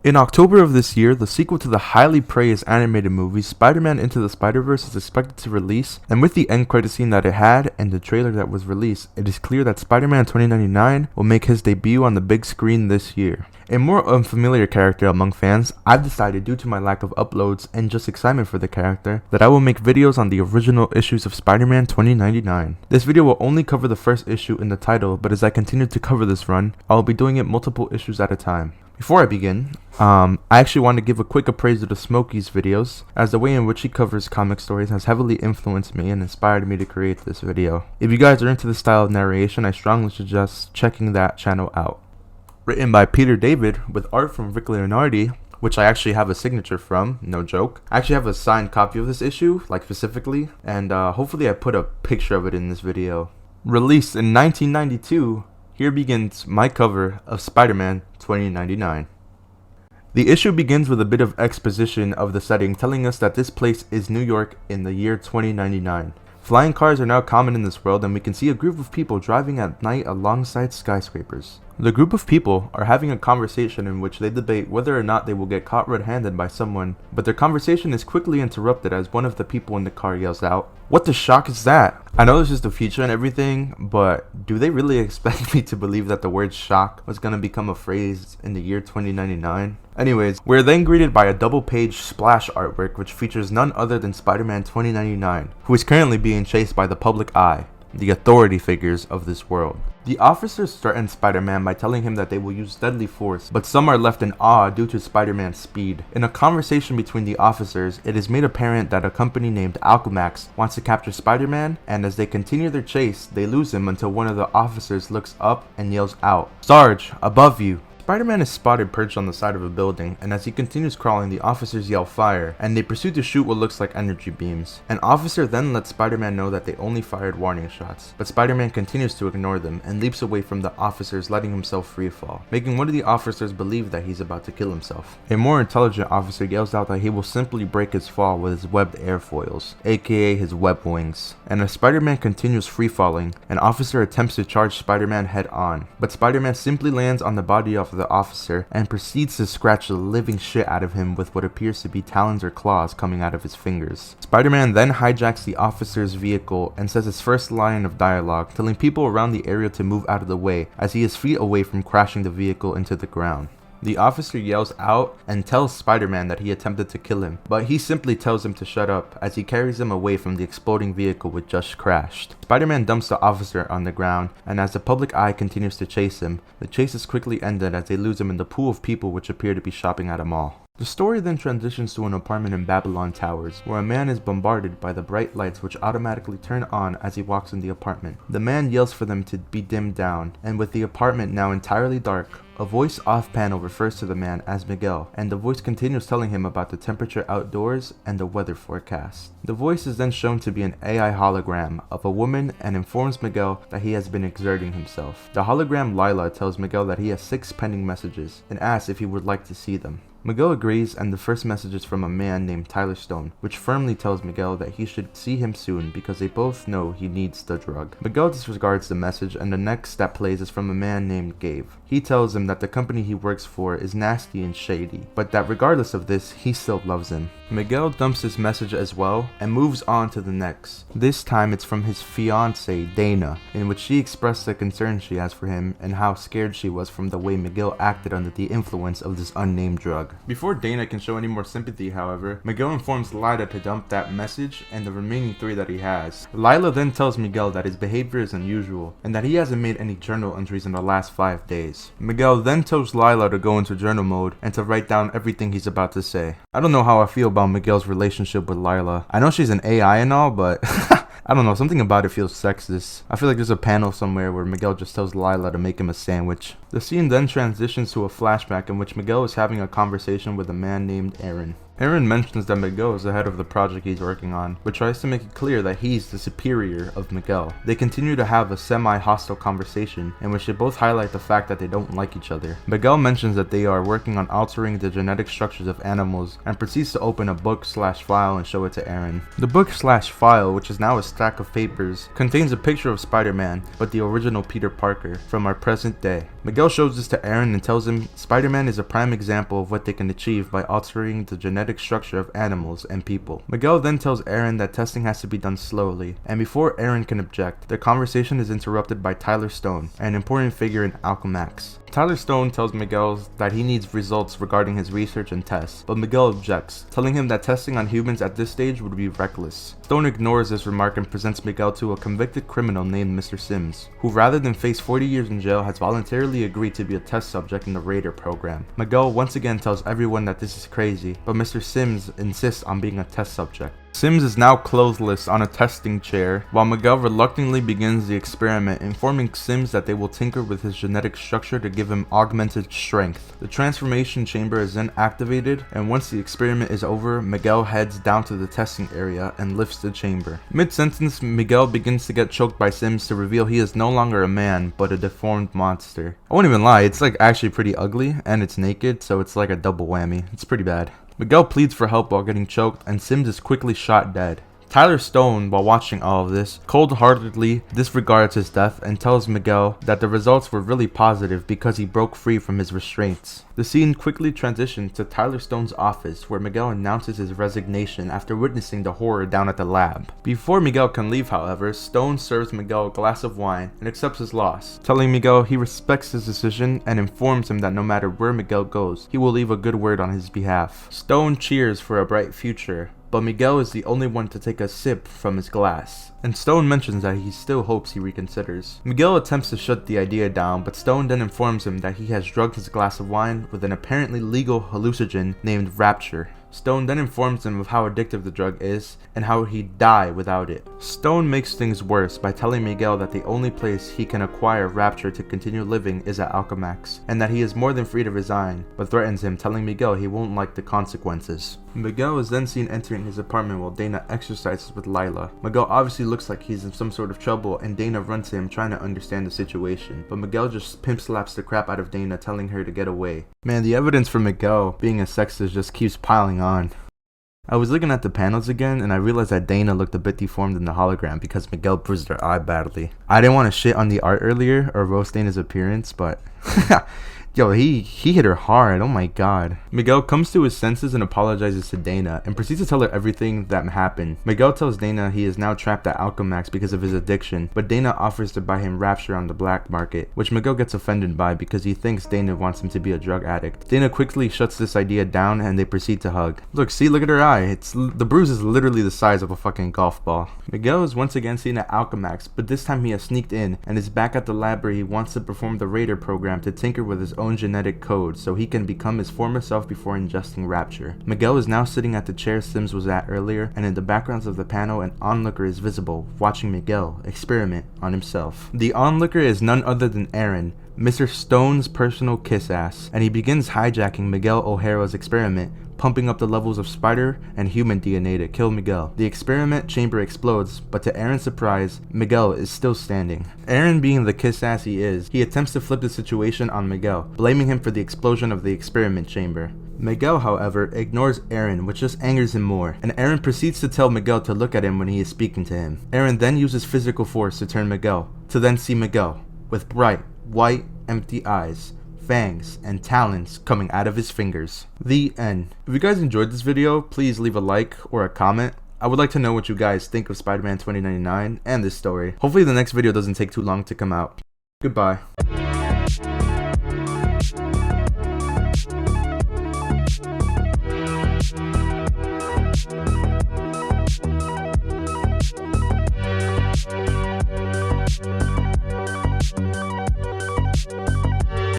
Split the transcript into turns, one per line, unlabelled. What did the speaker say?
In October of this year, the sequel to the highly praised animated movie Spider-Man Into the Spider-Verse is expected to release, and with the end credit scene that it had and the trailer that was released, it is clear that Spider-Man 2099 will make his debut on the big screen this year. A more unfamiliar character among fans, I've decided due to my lack of uploads and just excitement for the character, that I will make videos on the original issues of Spider-Man 2099. This video will only cover the first issue in the title, but as I continue to cover this run, I will be doing it multiple issues at a time. Before I begin, I actually want to give a quick appraisal to Smokey's videos, as the way in which he covers comic stories has heavily influenced me and inspired me to create this video. If you guys are into this style of narration, I strongly suggest checking that channel out. Written by Peter David with art from Rick Leonardi, which I actually have a signature from, no joke. I actually have a signed copy of this issue, like specifically, and hopefully I put a picture of it in this video. Released in 1992, here begins my cover of Spider-Man 2099. The issue begins with a bit of exposition of the setting, telling us that this place is New York in the year 2099. Flying cars are now common in this world, and we can see a group of people driving at night alongside skyscrapers. The group of people are having a conversation in which they debate whether or not they will get caught red-handed by someone, but their conversation is quickly interrupted as one of the people in the car yells out, "What the shock is that?" I know this is the future and everything, but do they really expect me to believe that the word shock was gonna become a phrase in the year 2099? Anyways, we're then greeted by a double-page splash artwork which features none other than Spider-Man 2099, who is currently being chased by the public eye, the authority figures of this world. The officers threaten Spider-Man by telling him that they will use deadly force, but some are left in awe due to Spider-Man's speed. In a conversation between the officers, it is made apparent that a company named Alchemax wants to capture Spider-Man, and as they continue their chase, they lose him until one of the officers looks up and yells out, "Sarge, above you!" Spider-Man is spotted perched on the side of a building, and as he continues crawling, the officers yell fire, and they proceed to shoot what looks like energy beams. An officer then lets Spider-Man know that they only fired warning shots, but Spider-Man continues to ignore them and leaps away from the officers, letting himself freefall, making one of the officers believe that he's about to kill himself. A more intelligent officer yells out that he will simply break his fall with his webbed airfoils, aka his web wings. And as Spider-Man continues freefalling, an officer attempts to charge Spider-Man head on, but Spider-Man simply lands on the body of the officer and proceeds to scratch the living shit out of him with what appears to be talons or claws coming out of his fingers. Spider-Man then hijacks the officer's vehicle and says his first line of dialogue, telling people around the area to move out of the way as he is feet away from crashing the vehicle into the ground. The officer yells out and tells Spider-Man that he attempted to kill him, but he simply tells him to shut up as he carries him away from the exploding vehicle which just crashed. Spider-Man dumps the officer on the ground, and as the public eye continues to chase him, the chase is quickly ended as they lose him in the pool of people which appear to be shopping at a mall. The story then transitions to an apartment in Babylon Towers, where a man is bombarded by the bright lights which automatically turn on as he walks in the apartment. The man yells for them to be dimmed down, and with the apartment now entirely dark, a voice off panel refers to the man as Miguel, and the voice continues telling him about the temperature outdoors and the weather forecast. The voice is then shown to be an AI hologram of a woman and informs Miguel that he has been exerting himself. The hologram Lila tells Miguel that he has 6 pending messages and asks if he would like to see them. Miguel agrees, and the first message is from a man named Tyler Stone, which firmly tells Miguel that he should see him soon because they both know he needs the drug. Miguel disregards the message, and the next that plays is from a man named Gabe. He tells him that the company he works for is nasty and shady, but that regardless of this, he still loves him. Miguel dumps his message as well and moves on to the next. This time it's from his fiancée, Dana, in which she expressed the concern she has for him and how scared she was from the way Miguel acted under the influence of this unnamed drug. Before Dana can show any more sympathy, however, Miguel informs Lila to dump that message and the remaining 3 that he has. Lila then tells Miguel that his behavior is unusual and that he hasn't made any journal entries in the last 5 days. Miguel then tells Lila to go into journal mode and to write down everything he's about to say. I don't know how I feel about Miguel's relationship with Lila. I know she's an AI and all, but I don't know, something about it feels sexist. I feel like there's a panel somewhere where Miguel just tells Lila to make him a sandwich. The scene then transitions to a flashback in which Miguel is having a conversation with a man named Aaron. Aaron mentions that Miguel is the head of the project he's working on, but tries to make it clear that he's the superior of Miguel. They continue to have a semi-hostile conversation in which they both highlight the fact that they don't like each other. Miguel mentions that they are working on altering the genetic structures of animals and proceeds to open a book/file and show it to Aaron. The book/file, which is now a stack of papers, contains a picture of Spider-Man, but the original Peter Parker from our present day. Miguel shows this to Aaron and tells him Spider-Man is a prime example of what they can achieve by altering the genetic structure of animals and people. Miguel then tells Aaron that testing has to be done slowly, and before Aaron can object, their conversation is interrupted by Tyler Stone, an important figure in Alchemax. Tyler Stone tells Miguel that he needs results regarding his research and tests, but Miguel objects, telling him that testing on humans at this stage would be reckless. Stone ignores this remark and presents Miguel to a convicted criminal named Mr. Sims, who rather than face 40 years in jail has voluntarily agreed to be a test subject in the Raider program. Miguel once again tells everyone that this is crazy, but Mr. Sims insists on being a test subject. Sims is now clothless on a testing chair, while Miguel reluctantly begins the experiment, informing Sims that they will tinker with his genetic structure to give him augmented strength. The transformation chamber is then activated, and once the experiment is over, Miguel heads down to the testing area and lifts the chamber. Mid-sentence, Miguel begins to get choked by Sims to reveal he is no longer a man, but a deformed monster. I won't even lie, it's like actually pretty ugly, and it's naked, so it's like a double whammy. It's pretty bad. Miguel pleads for help while getting choked, and Sims is quickly shot dead. Tyler Stone, while watching all of this, cold-heartedly disregards his death and tells Miguel that the results were really positive because he broke free from his restraints. The scene quickly transitions to Tyler Stone's office, where Miguel announces his resignation after witnessing the horror down at the lab. Before Miguel can leave, however, Stone serves Miguel a glass of wine and accepts his loss, telling Miguel he respects his decision and informs him that no matter where Miguel goes, he will leave a good word on his behalf. Stone cheers for a bright future, but Miguel is the only one to take a sip from his glass, and Stone mentions that he still hopes he reconsiders. Miguel attempts to shut the idea down, but Stone then informs him that he has drugged his glass of wine with an apparently legal hallucinogen named Rapture. Stone then informs him of how addictive the drug is and how he'd die without it. Stone makes things worse by telling Miguel that the only place he can acquire Rapture to continue living is at Alchemax, and that he is more than free to resign, but threatens him, telling Miguel he won't like the consequences. Miguel is then seen entering his apartment while Dana exercises with Lila. Miguel obviously looks like he's in some sort of trouble, and Dana runs to him trying to understand the situation, but Miguel just pimp slaps the crap out of Dana, telling her to get away. Man, the evidence for Miguel being a sexist just keeps piling on. I was looking at the panels again, and I realized that Dana looked a bit deformed in the hologram because Miguel bruised her eye badly. I didn't want to shit on the art earlier or roast Dana's appearance, but yo, he hit her hard, oh my god. Miguel comes to his senses and apologizes to Dana, and proceeds to tell her everything that happened. Miguel tells Dana he is now trapped at Alchemax because of his addiction, but Dana offers to buy him Rapture on the black market, which Miguel gets offended by because he thinks Dana wants him to be a drug addict. Dana quickly shuts this idea down and they proceed to hug. Look at her eye, the bruise is literally the size of a fucking golf ball. Miguel is once again seen at Alchemax, but this time he has sneaked in and is back at the lab where he wants to perform the Raider program to tinker with his own genetic code so he can become his former self before ingesting Rapture. Miguel is now sitting at the chair Sims was at earlier, and in the backgrounds of the panel an onlooker is visible, watching Miguel experiment on himself. The onlooker is none other than Aaron, Mr. Stone's personal kiss ass, and he begins hijacking Miguel O'Hara's experiment, pumping up the levels of spider and human DNA to kill Miguel. The experiment chamber explodes, but to Aaron's surprise, Miguel is still standing. Aaron, being the kiss ass he is, he attempts to flip the situation on Miguel, blaming him for the explosion of the experiment chamber. Miguel, however, ignores Aaron, which just angers him more, and Aaron proceeds to tell Miguel to look at him when he is speaking to him. Aaron then uses physical force to turn Miguel, to then see Miguel, with bright, white, empty eyes, fangs, and talons coming out of his fingers. The end. If you guys enjoyed this video, please leave a like or a comment. I would like to know what you guys think of Spider-Man 2099 and this story. Hopefully the next video doesn't take too long to come out. Goodbye.